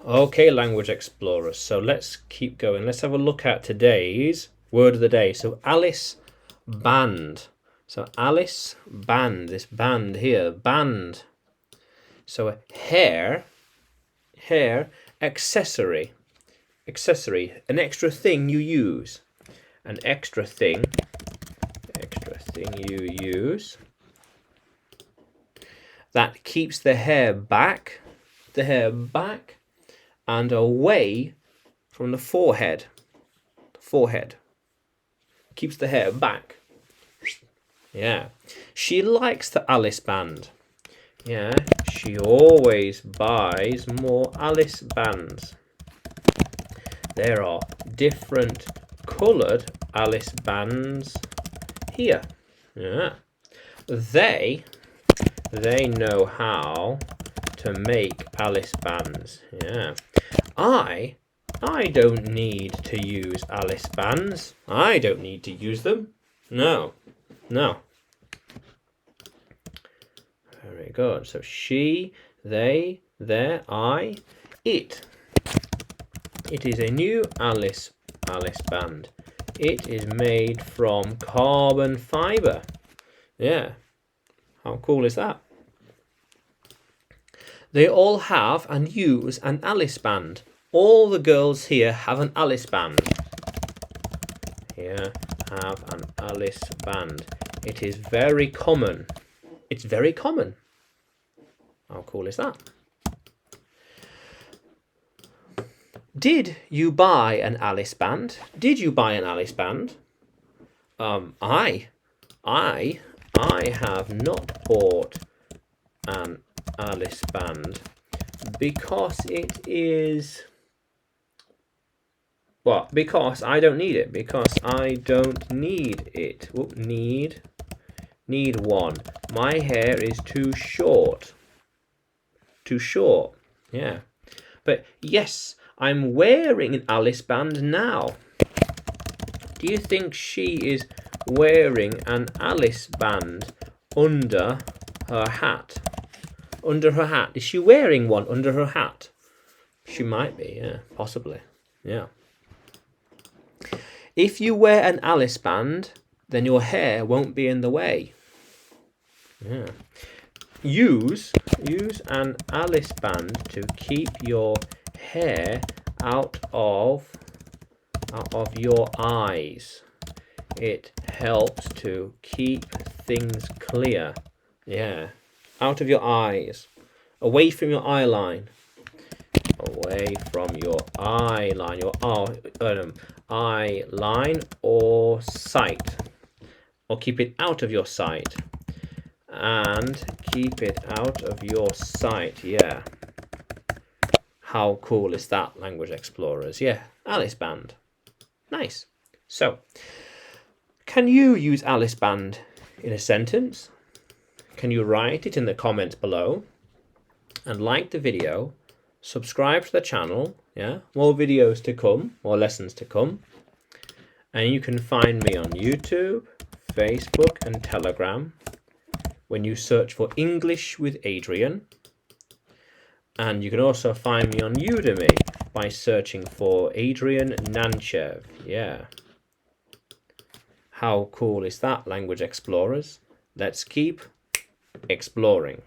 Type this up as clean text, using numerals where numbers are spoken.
Okay, language explorers. So let's keep going. Let's have a look at today's word of the day. So Alice band. So Alice band. This band here, band. So hair, accessory, an extra thing you use, an extra thing you use that keeps the hair back and away from the forehead. Keeps the hair back. Yeah. She likes the Alice band. Yeah, she always buys more Alice bands. There are different coloured Alice bands here. Yeah. They know how to make Alice bands. Yeah. I don't need to use Alice bands. I don't need to use them. No. Very good. So she, they, their, I, it. It is a new Alice band. It is made from carbon fibre. Yeah. How cool is that? They all have and use an Alice band. All the girls here have an Alice band. Here have an Alice band. It is very common. It's very common. How cool is that? Did you buy an Alice band? Did you buy an Alice band? I have not bought an Alice band because it is... What? Because I don't need it. Because I don't need it. Whoop, need one. My hair is too short. Too short. Yeah. But yes, I'm wearing an Alice band now. Do you think she is wearing an Alice band under her hat? Under her hat. Is she wearing one under her hat? She might be, yeah. Possibly. Yeah. If you wear an Alice band, then your hair won't be in the way. Yeah. Use an Alice band to keep your hair out of your eyes. It helps to keep things clear. Yeah. Out of your eyes. Away from your eye line. Away from your eye line. Eye line or sight. Or keep it out of your sight. And keep it out of your sight. Yeah. How cool is that, language explorers? Yeah, Alice band. Nice. So, can you use Alice band in a sentence? Can you write it in the comments below? And like the video. Subscribe to the channel. Yeah, more videos to come, more lessons to come. And you can find me on YouTube, Facebook and Telegram when you search for English with Adrian. And you can also find me on Udemy by searching for Adrian Nanchev. Yeah. How cool is that, language explorers? Let's keep exploring.